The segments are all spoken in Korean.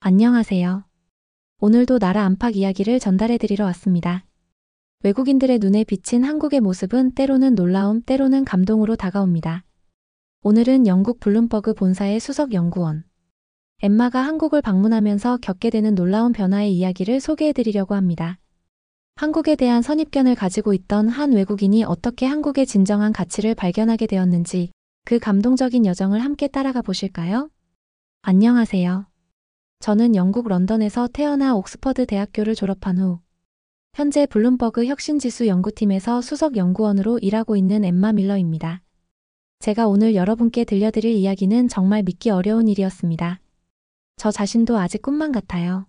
안녕하세요. 오늘도 나라 안팎 이야기를 전달해드리러 왔습니다. 외국인들의 눈에 비친 한국의 모습은 때로는 놀라움, 때로는 감동으로 다가옵니다. 오늘은 영국 블룸버그 본사의 수석 연구원 엠마가 한국을 방문하면서 겪게 되는 놀라운 변화의 이야기를 소개해드리려고 합니다. 한국에 대한 선입견을 가지고 있던 한 외국인이 어떻게 한국의 진정한 가치를 발견하게 되었는지 그 감동적인 여정을 함께 따라가 보실까요? 안녕하세요. 저는 영국 런던에서 태어나 옥스퍼드 대학교를 졸업한 후 현재 블룸버그 혁신지수 연구팀에서 수석 연구원으로 일하고 있는 엠마 밀러입니다. 제가 오늘 여러분께 들려드릴 이야기는 정말 믿기 어려운 일이었습니다. 저 자신도 아직 꿈만 같아요.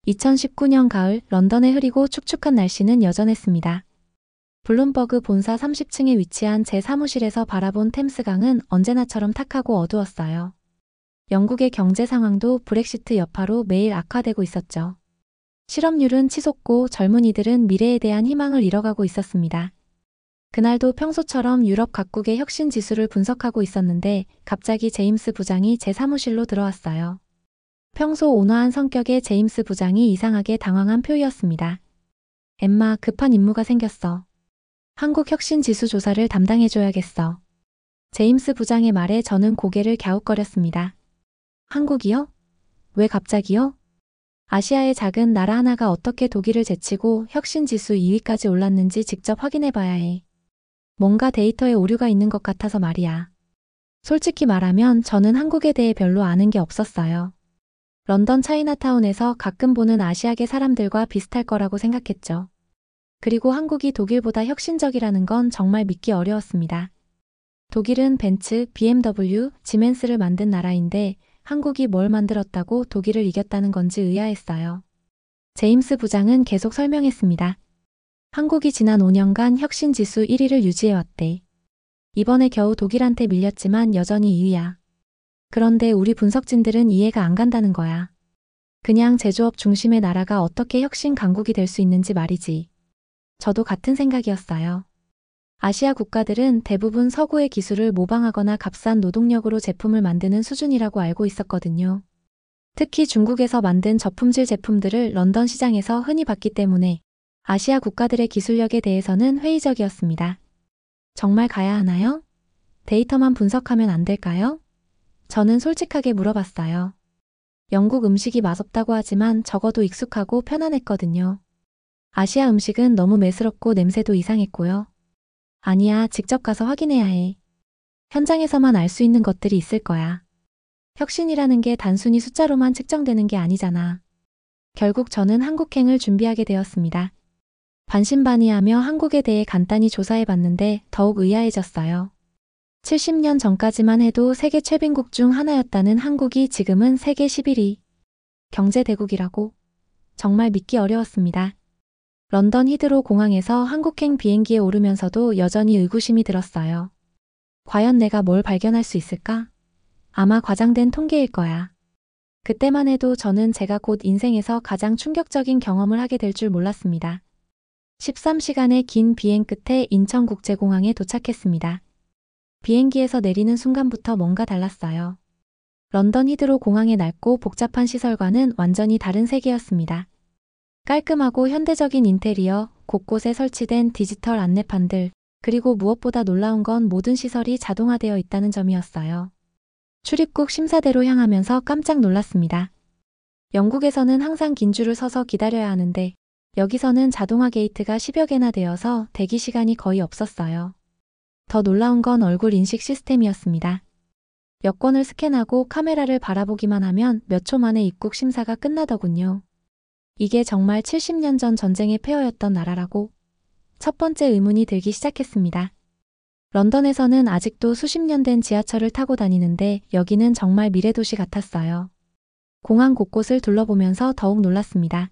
2019년 가을 런던의 흐리고 축축한 날씨는 여전했습니다. 블룸버그 본사 30층에 위치한 제 사무실에서 바라본 템스강은 언제나처럼 탁하고 어두웠어요. 영국의 경제 상황도 브렉시트 여파로 매일 악화되고 있었죠. 실업률은 치솟고 젊은이들은 미래에 대한 희망을 잃어가고 있었습니다. 그날도 평소처럼 유럽 각국의 혁신 지수를 분석하고 있었는데 갑자기 제임스 부장이 제 사무실로 들어왔어요. 평소 온화한 성격의 제임스 부장이 이상하게 당황한 표였습니다. 엠마, 급한 임무가 생겼어. 한국 혁신 지수 조사를 담당해줘야겠어. 제임스 부장의 말에 저는 고개를 갸웃거렸습니다. 한국이요? 왜 갑자기요? 아시아의 작은 나라 하나가 어떻게 독일을 제치고 혁신지수 2위까지 올랐는지 직접 확인해봐야 해. 뭔가 데이터에 오류가 있는 것 같아서 말이야. 솔직히 말하면 저는 한국에 대해 별로 아는 게 없었어요. 런던 차이나타운에서 가끔 보는 아시아계 사람들과 비슷할 거라고 생각했죠. 그리고 한국이 독일보다 혁신적이라는 건 정말 믿기 어려웠습니다. 독일은 벤츠, BMW, 지멘스를 만든 나라인데 한국이 뭘 만들었다고 독일을 이겼다는 건지 의아했어요. 제임스 부장은 계속 설명했습니다. 한국이 지난 5년간 혁신지수 1위를 유지해왔대. 이번에 겨우 독일한테 밀렸지만 여전히 2위야. 그런데 우리 분석진들은 이해가 안 간다는 거야. 그냥 제조업 중심의 나라가 어떻게 혁신 강국이 될 수 있는지 말이지. 저도 같은 생각이었어요. 아시아 국가들은 대부분 서구의 기술을 모방하거나 값싼 노동력으로 제품을 만드는 수준이라고 알고 있었거든요. 특히 중국에서 만든 저품질 제품들을 런던 시장에서 흔히 봤기 때문에 아시아 국가들의 기술력에 대해서는 회의적이었습니다. 정말 가야 하나요? 데이터만 분석하면 안 될까요? 저는 솔직하게 물어봤어요. 영국 음식이 맛없다고 하지만 적어도 익숙하고 편안했거든요. 아시아 음식은 너무 매스럽고 냄새도 이상했고요. 아니야, 직접 가서 확인해야 해. 현장에서만 알 수 있는 것들이 있을 거야. 혁신이라는 게 단순히 숫자로만 측정되는 게 아니잖아. 결국 저는 한국행을 준비하게 되었습니다. 반신반의하며 한국에 대해 간단히 조사해봤는데 더욱 의아해졌어요. 70년 전까지만 해도 세계 최빈국 중 하나였다는 한국이 지금은 세계 11위. 경제대국이라고? 정말 믿기 어려웠습니다. 런던 히드로 공항에서 한국행 비행기에 오르면서도 여전히 의구심이 들었어요. 과연 내가 뭘 발견할 수 있을까? 아마 과장된 통계일 거야. 그때만 해도 저는 제가 곧 인생에서 가장 충격적인 경험을 하게 될 줄 몰랐습니다. 13시간의 긴 비행 끝에 인천국제공항에 도착했습니다. 비행기에서 내리는 순간부터 뭔가 달랐어요. 런던 히드로 공항의 낡고 복잡한 시설과는 완전히 다른 세계였습니다. 깔끔하고 현대적인 인테리어, 곳곳에 설치된 디지털 안내판들, 그리고 무엇보다 놀라운 건 모든 시설이 자동화되어 있다는 점이었어요. 출입국 심사대로 향하면서 깜짝 놀랐습니다. 영국에서는 항상 긴 줄을 서서 기다려야 하는데 여기서는 자동화 게이트가 10여 개나 되어서 대기 시간이 거의 없었어요. 더 놀라운 건 얼굴 인식 시스템이었습니다. 여권을 스캔하고 카메라를 바라보기만 하면 몇 초 만에 입국 심사가 끝나더군요. 이게 정말 70년 전 전쟁의 폐허였던 나라라고? 첫 번째 의문이 들기 시작했습니다. 런던에서는 아직도 수십 년 된 지하철을 타고 다니는데 여기는 정말 미래도시 같았어요. 공항 곳곳을 둘러보면서 더욱 놀랐습니다.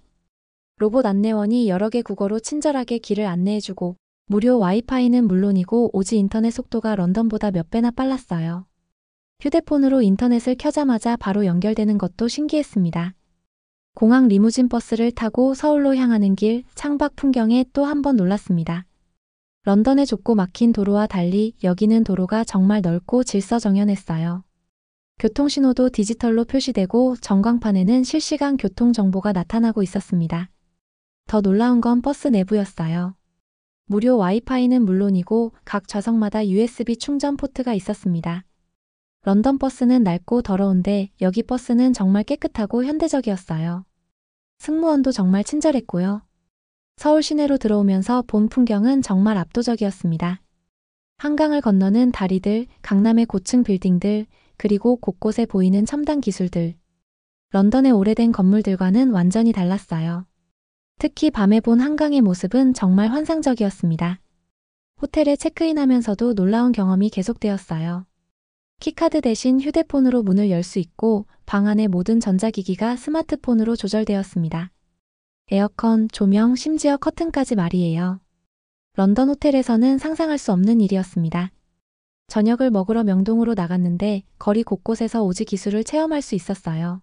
로봇 안내원이 여러 개 국어로 친절하게 길을 안내해주고 무료 와이파이는 물론이고 오지 인터넷 속도가 런던보다 몇 배나 빨랐어요. 휴대폰으로 인터넷을 켜자마자 바로 연결되는 것도 신기했습니다. 공항 리무진 버스를 타고 서울로 향하는 길, 창밖 풍경에 또 한 번 놀랐습니다. 런던의 좁고 막힌 도로와 달리 여기는 도로가 정말 넓고 질서정연했어요. 교통신호도 디지털로 표시되고 전광판에는 실시간 교통 정보가 나타나고 있었습니다. 더 놀라운 건 버스 내부였어요. 무료 와이파이는 물론이고 각 좌석마다 USB 충전 포트가 있었습니다. 런던 버스는 낡고 더러운데 여기 버스는 정말 깨끗하고 현대적이었어요. 승무원도 정말 친절했고요. 서울 시내로 들어오면서 본 풍경은 정말 압도적이었습니다. 한강을 건너는 다리들, 강남의 고층 빌딩들, 그리고 곳곳에 보이는 첨단 기술들. 런던의 오래된 건물들과는 완전히 달랐어요. 특히 밤에 본 한강의 모습은 정말 환상적이었습니다. 호텔에 체크인하면서도 놀라운 경험이 계속되었어요. 키카드 대신 휴대폰으로 문을 열 수 있고 방 안의 모든 전자기기가 스마트폰으로 조절되었습니다. 에어컨, 조명, 심지어 커튼까지 말이에요. 런던 호텔에서는 상상할 수 없는 일이었습니다. 저녁을 먹으러 명동으로 나갔는데 거리 곳곳에서 오지 기술을 체험할 수 있었어요.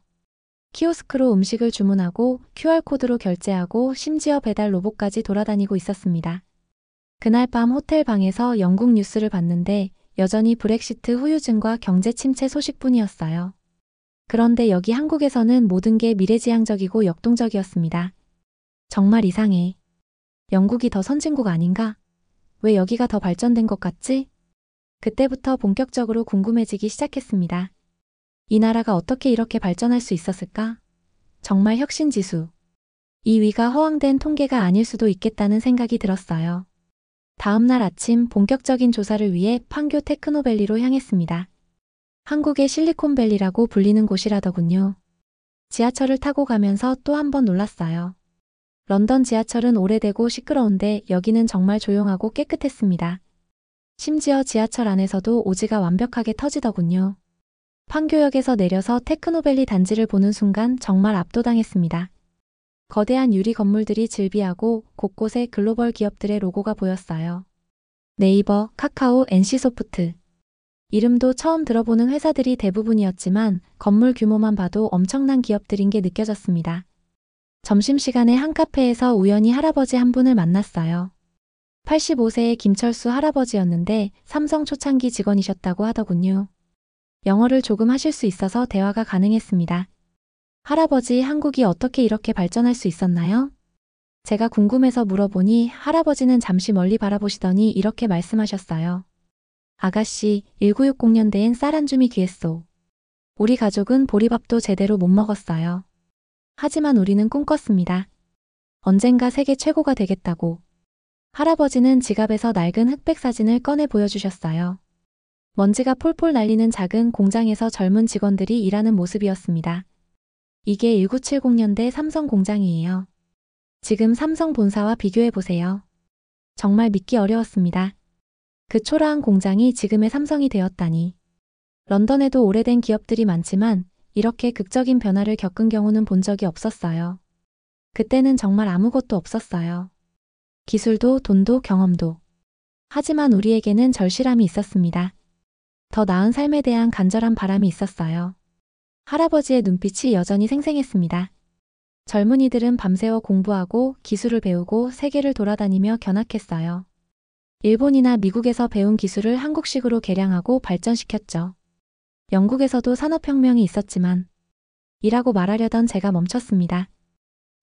키오스크로 음식을 주문하고 QR코드로 결제하고 심지어 배달 로봇까지 돌아다니고 있었습니다. 그날 밤 호텔 방에서 영국 뉴스를 봤는데 여전히 브렉시트 후유증과 경제 침체 소식뿐이었어요. 그런데 여기 한국에서는 모든 게 미래지향적이고 역동적이었습니다. 정말 이상해. 영국이 더 선진국 아닌가? 왜 여기가 더 발전된 것 같지? 그때부터 본격적으로 궁금해지기 시작했습니다. 이 나라가 어떻게 이렇게 발전할 수 있었을까? 정말 혁신지수. 이 위가 허황된 통계가 아닐 수도 있겠다는 생각이 들었어요. 다음 날 아침 본격적인 조사를 위해 판교 테크노밸리로 향했습니다. 한국의 실리콘밸리라고 불리는 곳이라더군요. 지하철을 타고 가면서 또 한 번 놀랐어요. 런던 지하철은 오래되고 시끄러운데 여기는 정말 조용하고 깨끗했습니다. 심지어 지하철 안에서도 오지가 완벽하게 터지더군요. 판교역에서 내려서 테크노밸리 단지를 보는 순간 정말 압도당했습니다. 거대한 유리 건물들이 즐비하고 곳곳에 글로벌 기업들의 로고가 보였어요. 네이버, 카카오, NC소프트. 이름도 처음 들어보는 회사들이 대부분이었지만 건물 규모만 봐도 엄청난 기업들인 게 느껴졌습니다. 점심시간에 한 카페에서 우연히 할아버지 한 분을 만났어요. 85세의 김철수 할아버지였는데 삼성 초창기 직원이셨다고 하더군요. 영어를 조금 하실 수 있어서 대화가 가능했습니다. 할아버지, 한국이 어떻게 이렇게 발전할 수 있었나요? 제가 궁금해서 물어보니 할아버지는 잠시 멀리 바라보시더니 이렇게 말씀하셨어요. 아가씨, 1960년대엔 쌀 한 줌이 귀했소. 우리 가족은 보리밥도 제대로 못 먹었어요. 하지만 우리는 꿈꿨습니다. 언젠가 세계 최고가 되겠다고. 할아버지는 지갑에서 낡은 흑백 사진을 꺼내 보여주셨어요. 먼지가 폴폴 날리는 작은 공장에서 젊은 직원들이 일하는 모습이었습니다. 이게 1970년대 삼성 공장이에요. 지금 삼성 본사와 비교해보세요. 정말 믿기 어려웠습니다. 그 초라한 공장이 지금의 삼성이 되었다니. 런던에도 오래된 기업들이 많지만 이렇게 극적인 변화를 겪은 경우는 본 적이 없었어요. 그때는 정말 아무것도 없었어요. 기술도 돈도 경험도. 하지만 우리에게는 절실함이 있었습니다. 더 나은 삶에 대한 간절한 바람이 있었어요. 할아버지의 눈빛이 여전히 생생했습니다. 젊은이들은 밤새워 공부하고 기술을 배우고 세계를 돌아다니며 견학했어요. 일본이나 미국에서 배운 기술을 한국식으로 개량하고 발전시켰죠. 영국에서도 산업혁명이 있었지만 이라고 말하려던 제가 멈췄습니다.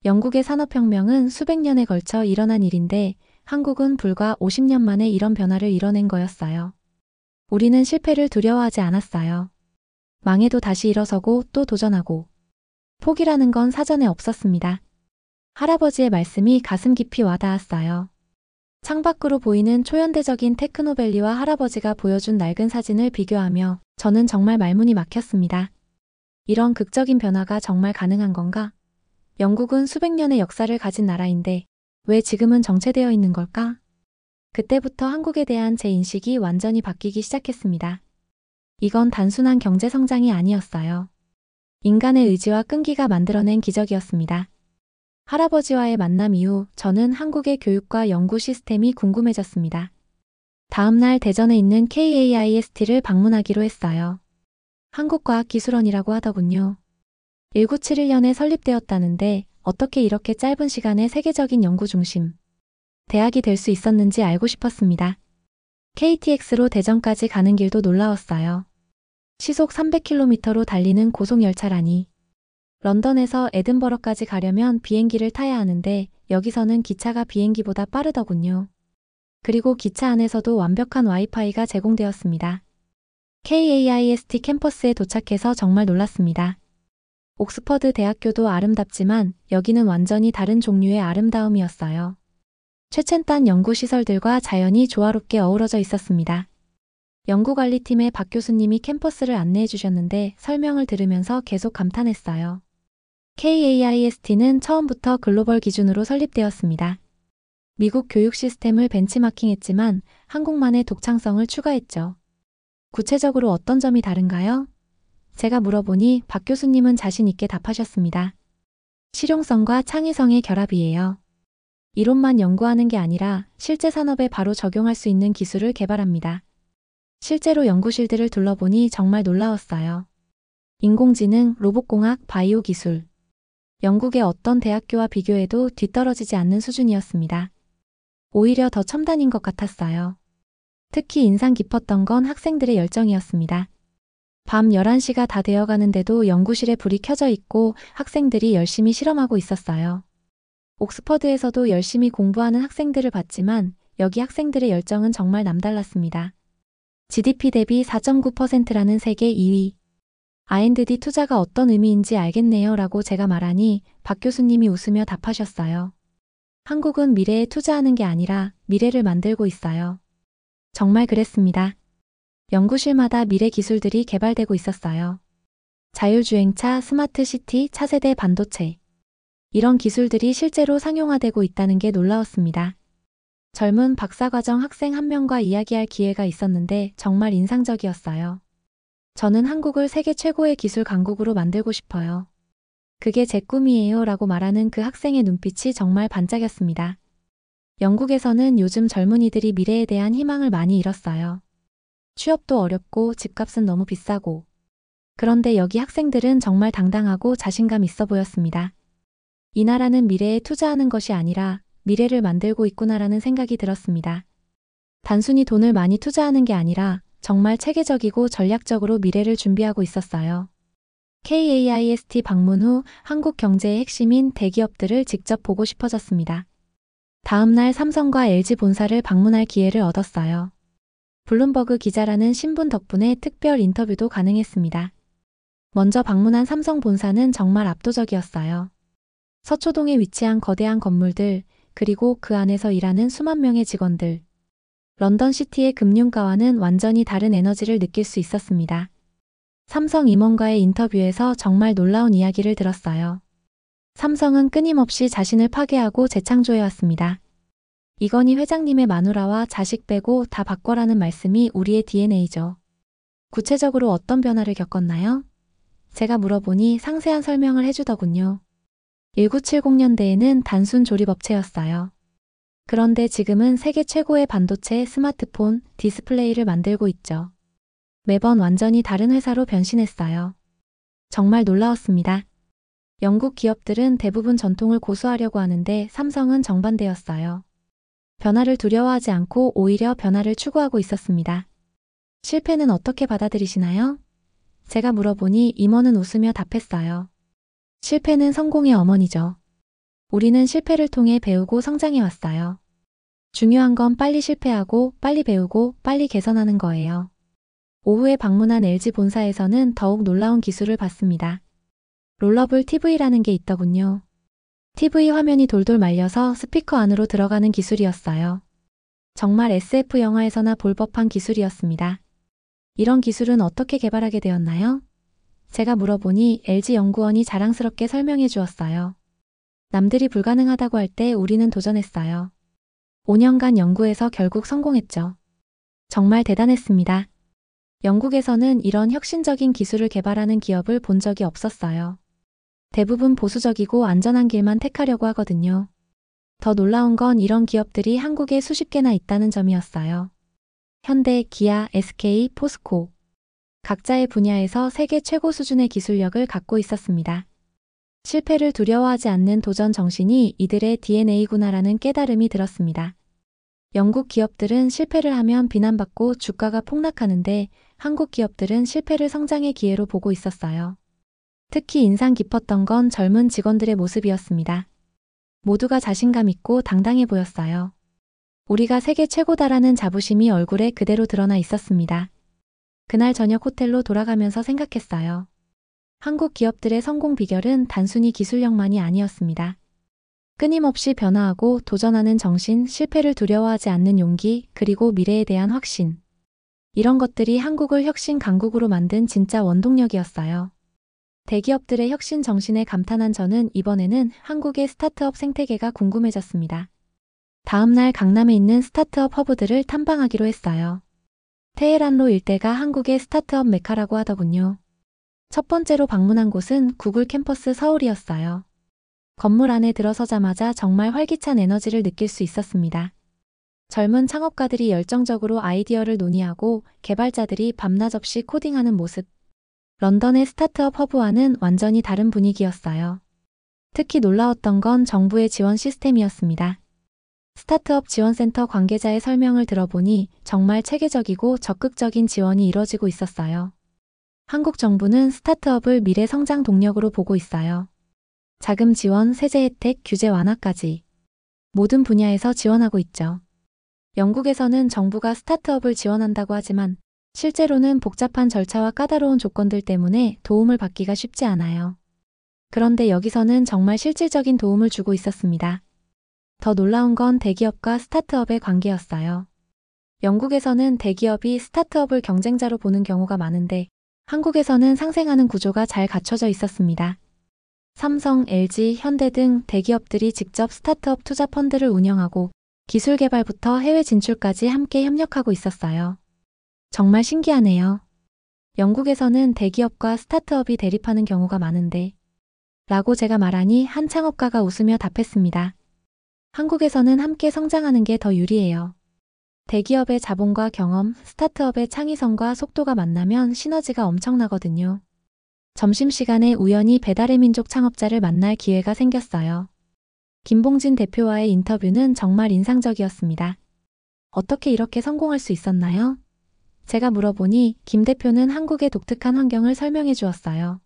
영국의 산업혁명은 수백 년에 걸쳐 일어난 일인데 한국은 불과 50년 만에 이런 변화를 이뤄낸 거였어요. 우리는 실패를 두려워하지 않았어요. 망해도 다시 일어서고 또 도전하고. 포기라는 건 사전에 없었습니다. 할아버지의 말씀이 가슴 깊이 와닿았어요. 창밖으로 보이는 초현대적인 테크노밸리와 할아버지가 보여준 낡은 사진을 비교하며 저는 정말 말문이 막혔습니다. 이런 극적인 변화가 정말 가능한 건가? 영국은 수백 년의 역사를 가진 나라인데 왜 지금은 정체되어 있는 걸까? 그때부터 한국에 대한 제 인식이 완전히 바뀌기 시작했습니다. 이건 단순한 경제 성장이 아니었어요. 인간의 의지와 끈기가 만들어낸 기적이었습니다. 할아버지와의 만남 이후 저는 한국의 교육과 연구 시스템이 궁금해졌습니다. 다음 날 대전에 있는 KAIST를 방문하기로 했어요. 한국과학기술원이라고 하더군요. 1971년에 설립되었다는데 어떻게 이렇게 짧은 시간에 세계적인 연구 중심, 대학이 될 수 있었는지 알고 싶었습니다. KTX로 대전까지 가는 길도 놀라웠어요. 시속 300km로 달리는 고속열차라니. 런던에서 에든버러까지 가려면 비행기를 타야 하는데 여기서는 기차가 비행기보다 빠르더군요. 그리고 기차 안에서도 완벽한 와이파이가 제공되었습니다. KAIST 캠퍼스에 도착해서 정말 놀랐습니다. 옥스퍼드 대학교도 아름답지만 여기는 완전히 다른 종류의 아름다움이었어요. 최첨단 연구시설들과 자연이 조화롭게 어우러져 있었습니다. 연구관리팀의 박 교수님이 캠퍼스를 안내해 주셨는데 설명을 들으면서 계속 감탄했어요. KAIST는 처음부터 글로벌 기준으로 설립되었습니다. 미국 교육 시스템을 벤치마킹했지만 한국만의 독창성을 추가했죠. 구체적으로 어떤 점이 다른가요? 제가 물어보니 박 교수님은 자신 있게 답하셨습니다. 실용성과 창의성의 결합이에요. 이론만 연구하는 게 아니라 실제 산업에 바로 적용할 수 있는 기술을 개발합니다. 실제로 연구실들을 둘러보니 정말 놀라웠어요. 인공지능, 로봇공학, 바이오 기술. 영국의 어떤 대학교와 비교해도 뒤떨어지지 않는 수준이었습니다. 오히려 더 첨단인 것 같았어요. 특히 인상 깊었던 건 학생들의 열정이었습니다. 밤 11시가 다 되어가는데도 연구실에 불이 켜져 있고 학생들이 열심히 실험하고 있었어요. 옥스퍼드에서도 열심히 공부하는 학생들을 봤지만 여기 학생들의 열정은 정말 남달랐습니다. GDP 대비 4.9%라는 세계 2위. R&D 투자가 어떤 의미인지 알겠네요 라고 제가 말하니 박 교수님이 웃으며 답하셨어요. 한국은 미래에 투자하는 게 아니라 미래를 만들고 있어요. 정말 그랬습니다. 연구실마다 미래 기술들이 개발되고 있었어요. 자율주행차, 스마트시티, 차세대 반도체. 이런 기술들이 실제로 상용화되고 있다는 게 놀라웠습니다. 젊은 박사과정 학생 한 명과 이야기할 기회가 있었는데 정말 인상적이었어요. 저는 한국을 세계 최고의 기술 강국으로 만들고 싶어요. 그게 제 꿈이에요 라고 말하는 그 학생의 눈빛이 정말 반짝였습니다. 영국에서는 요즘 젊은이들이 미래에 대한 희망을 많이 잃었어요. 취업도 어렵고 집값은 너무 비싸고. 그런데 여기 학생들은 정말 당당하고 자신감 있어 보였습니다. 이 나라는 미래에 투자하는 것이 아니라 미래를 만들고 있구나라는 생각이 들었습니다. 단순히 돈을 많이 투자하는 게 아니라 정말 체계적이고 전략적으로 미래를 준비하고 있었어요. KAIST 방문 후 한국 경제의 핵심인 대기업들을 직접 보고 싶어졌습니다. 다음 날 삼성과 LG 본사를 방문할 기회를 얻었어요. 블룸버그 기자라는 신분 덕분에 특별 인터뷰도 가능했습니다. 먼저 방문한 삼성 본사는 정말 압도적이었어요. 서초동에 위치한 거대한 건물들, 그리고 그 안에서 일하는 수만 명의 직원들. 런던시티의 금융가와는 완전히 다른 에너지를 느낄 수 있었습니다. 삼성 임원과의 인터뷰에서 정말 놀라운 이야기를 들었어요. 삼성은 끊임없이 자신을 파괴하고 재창조해왔습니다. 이건희 회장님의 마누라와 자식 빼고 다 바꿔라는 말씀이 우리의 DNA죠. 구체적으로 어떤 변화를 겪었나요? 제가 물어보니 상세한 설명을 해주더군요. 1970년대에는 단순 조립업체였어요. 그런데 지금은 세계 최고의 반도체, 스마트폰, 디스플레이를 만들고 있죠. 매번 완전히 다른 회사로 변신했어요. 정말 놀라웠습니다. 영국 기업들은 대부분 전통을 고수하려고 하는데 삼성은 정반대였어요. 변화를 두려워하지 않고 오히려 변화를 추구하고 있었습니다. 실패는 어떻게 받아들이시나요? 제가 물어보니 임원은 웃으며 답했어요. 실패는 성공의 어머니죠. 우리는 실패를 통해 배우고 성장해 왔어요. 중요한 건 빨리 실패하고 빨리 배우고 빨리 개선하는 거예요. 오후에 방문한 LG 본사에서는 더욱 놀라운 기술을 봤습니다. 롤러블 TV라는 게 있더군요. TV 화면이 돌돌 말려서 스피커 안으로 들어가는 기술이었어요. 정말 SF 영화에서나 볼 법한 기술이었습니다. 이런 기술은 어떻게 개발하게 되었나요? 제가 물어보니 LG 연구원이 자랑스럽게 설명해 주었어요. 남들이 불가능하다고 할 때 우리는 도전했어요. 5년간 연구해서 결국 성공했죠. 정말 대단했습니다. 영국에서는 이런 혁신적인 기술을 개발하는 기업을 본 적이 없었어요. 대부분 보수적이고 안전한 길만 택하려고 하거든요. 더 놀라운 건 이런 기업들이 한국에 수십 개나 있다는 점이었어요. 현대, 기아, SK, 포스코. 각자의 분야에서 세계 최고 수준의 기술력을 갖고 있었습니다. 실패를 두려워하지 않는 도전 정신이 이들의 DNA구나라는 깨달음이 들었습니다. 영국 기업들은 실패를 하면 비난받고 주가가 폭락하는데 한국 기업들은 실패를 성장의 기회로 보고 있었어요. 특히 인상 깊었던 건 젊은 직원들의 모습이었습니다. 모두가 자신감 있고 당당해 보였어요. 우리가 세계 최고다라는 자부심이 얼굴에 그대로 드러나 있었습니다. 그날 저녁 호텔로 돌아가면서 생각했어요. 한국 기업들의 성공 비결은 단순히 기술력만이 아니었습니다. 끊임없이 변화하고 도전하는 정신, 실패를 두려워하지 않는 용기, 그리고 미래에 대한 확신. 이런 것들이 한국을 혁신 강국으로 만든 진짜 원동력이었어요. 대기업들의 혁신 정신에 감탄한 저는 이번에는 한국의 스타트업 생태계가 궁금해졌습니다. 다음날 강남에 있는 스타트업 허브들을 탐방하기로 했어요. 테헤란로 일대가 한국의 스타트업 메카라고 하더군요. 첫 번째로 방문한 곳은 구글 캠퍼스 서울이었어요. 건물 안에 들어서자마자 정말 활기찬 에너지를 느낄 수 있었습니다. 젊은 창업가들이 열정적으로 아이디어를 논의하고 개발자들이 밤낮 없이 코딩하는 모습. 런던의 스타트업 허브와는 완전히 다른 분위기였어요. 특히 놀라웠던 건 정부의 지원 시스템이었습니다. 스타트업 지원센터 관계자의 설명을 들어보니 정말 체계적이고 적극적인 지원이 이뤄지고 있었어요. 한국 정부는 스타트업을 미래 성장 동력으로 보고 있어요. 자금 지원, 세제 혜택, 규제 완화까지 모든 분야에서 지원하고 있죠. 영국에서는 정부가 스타트업을 지원한다고 하지만 실제로는 복잡한 절차와 까다로운 조건들 때문에 도움을 받기가 쉽지 않아요. 그런데 여기서는 정말 실질적인 도움을 주고 있었습니다. 더 놀라운 건 대기업과 스타트업의 관계였어요. 영국에서는 대기업이 스타트업을 경쟁자로 보는 경우가 많은데 한국에서는 상생하는 구조가 잘 갖춰져 있었습니다. 삼성, LG, 현대 등 대기업들이 직접 스타트업 투자 펀드를 운영하고 기술 개발부터 해외 진출까지 함께 협력하고 있었어요. 정말 신기하네요. 영국에서는 대기업과 스타트업이 대립하는 경우가 많은데 라고 제가 말하니 한 창업가가 웃으며 답했습니다. 한국에서는 함께 성장하는 게 더 유리해요. 대기업의 자본과 경험, 스타트업의 창의성과 속도가 만나면 시너지가 엄청나거든요. 점심시간에 우연히 배달의 민족 창업자를 만날 기회가 생겼어요. 김봉진 대표와의 인터뷰는 정말 인상적이었습니다. 어떻게 이렇게 성공할 수 있었나요? 제가 물어보니 김 대표는 한국의 독특한 환경을 설명해 주었어요.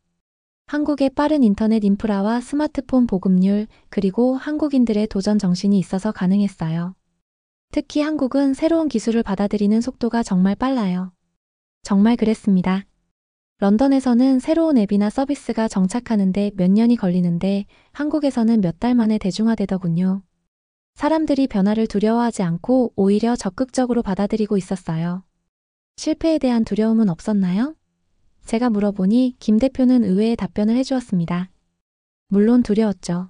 한국의 빠른 인터넷 인프라와 스마트폰 보급률, 그리고 한국인들의 도전 정신이 있어서 가능했어요. 특히 한국은 새로운 기술을 받아들이는 속도가 정말 빨라요. 정말 그랬습니다. 런던에서는 새로운 앱이나 서비스가 정착하는데 몇 년이 걸리는데 한국에서는 몇 달 만에 대중화되더군요. 사람들이 변화를 두려워하지 않고 오히려 적극적으로 받아들이고 있었어요. 실패에 대한 두려움은 없었나요? 제가 물어보니 김 대표는 의외의 답변을 해주었습니다. 물론 두려웠죠.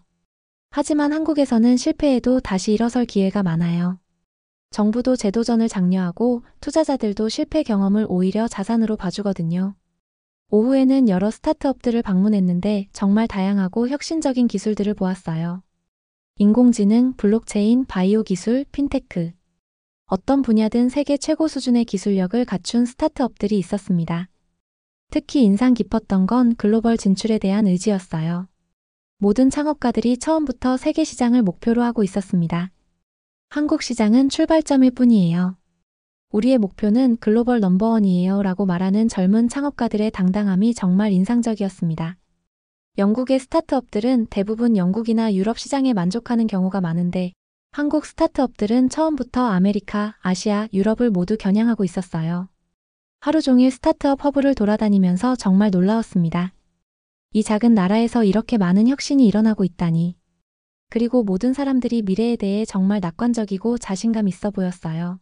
하지만 한국에서는 실패해도 다시 일어설 기회가 많아요. 정부도 재도전을 장려하고 투자자들도 실패 경험을 오히려 자산으로 봐주거든요. 오후에는 여러 스타트업들을 방문했는데 정말 다양하고 혁신적인 기술들을 보았어요. 인공지능, 블록체인, 바이오 기술, 핀테크. 어떤 분야든 세계 최고 수준의 기술력을 갖춘 스타트업들이 있었습니다. 특히 인상 깊었던 건 글로벌 진출에 대한 의지였어요. 모든 창업가들이 처음부터 세계 시장을 목표로 하고 있었습니다. 한국 시장은 출발점일 뿐이에요. 우리의 목표는 글로벌 넘버원이에요 라고 말하는 젊은 창업가들의 당당함이 정말 인상적이었습니다. 영국의 스타트업들은 대부분 영국이나 유럽 시장에 만족하는 경우가 많은데 한국 스타트업들은 처음부터 아메리카, 아시아, 유럽을 모두 겨냥하고 있었어요. 하루 종일 스타트업 허브를 돌아다니면서 정말 놀라웠습니다. 이 작은 나라에서 이렇게 많은 혁신이 일어나고 있다니. 그리고 모든 사람들이 미래에 대해 정말 낙관적이고 자신감 있어 보였어요.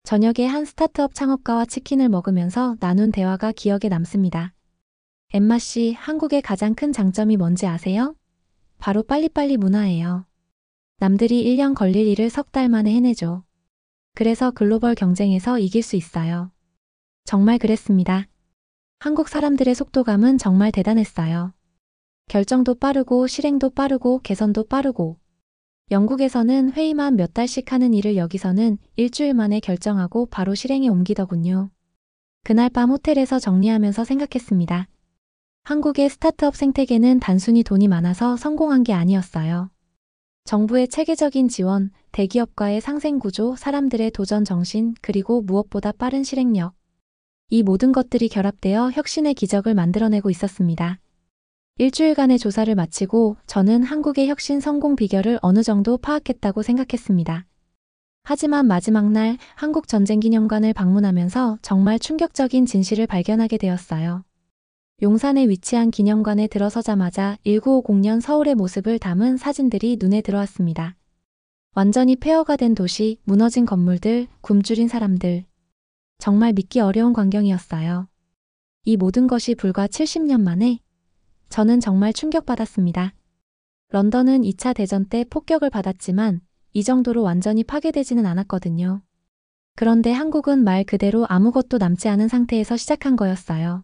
저녁에 한 스타트업 창업가와 치킨을 먹으면서 나눈 대화가 기억에 남습니다. 엠마 씨, 한국의 가장 큰 장점이 뭔지 아세요? 바로 빨리빨리 문화예요. 남들이 1년 걸릴 일을 석 달 만에 해내죠. 그래서 글로벌 경쟁에서 이길 수 있어요. 정말 그랬습니다. 한국 사람들의 속도감은 정말 대단했어요. 결정도 빠르고 실행도 빠르고 개선도 빠르고. 영국에서는 회의만 몇 달씩 하는 일을 여기서는 일주일 만에 결정하고 바로 실행에 옮기더군요. 그날 밤 호텔에서 정리하면서 생각했습니다. 한국의 스타트업 생태계는 단순히 돈이 많아서 성공한 게 아니었어요. 정부의 체계적인 지원, 대기업과의 상생 구조, 사람들의 도전 정신, 그리고 무엇보다 빠른 실행력. 이 모든 것들이 결합되어 혁신의 기적을 만들어내고 있었습니다. 일주일간의 조사를 마치고 저는 한국의 혁신 성공 비결을 어느 정도 파악했다고 생각했습니다. 하지만 마지막 날 한국전쟁기념관을 방문하면서 정말 충격적인 진실을 발견하게 되었어요. 용산에 위치한 기념관에 들어서자마자 1950년 서울의 모습을 담은 사진들이 눈에 들어왔습니다. 완전히 폐허가 된 도시, 무너진 건물들, 굶주린 사람들. 정말 믿기 어려운 광경이었어요. 이 모든 것이 불과 70년 만에 저는 정말 충격받았습니다. 런던은 2차 대전 때 폭격을 받았지만 이 정도로 완전히 파괴되지는 않았거든요. 그런데 한국은 말 그대로 아무것도 남지 않은 상태에서 시작한 거였어요.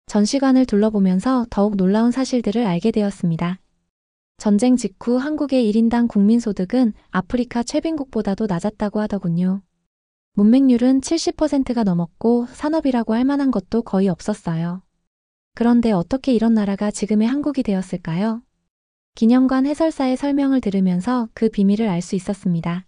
전시관을 둘러보면서 더욱 놀라운 사실들을 알게 되었습니다. 전쟁 직후 한국의 1인당 국민소득은 아프리카 최빈국보다도 낮았다고 하더군요. 문맹률은 70%가 넘었고 산업이라고 할 만한 것도 거의 없었어요. 그런데 어떻게 이런 나라가 지금의 한국이 되었을까요? 기념관 해설사의 설명을 들으면서 그 비밀을 알 수 있었습니다.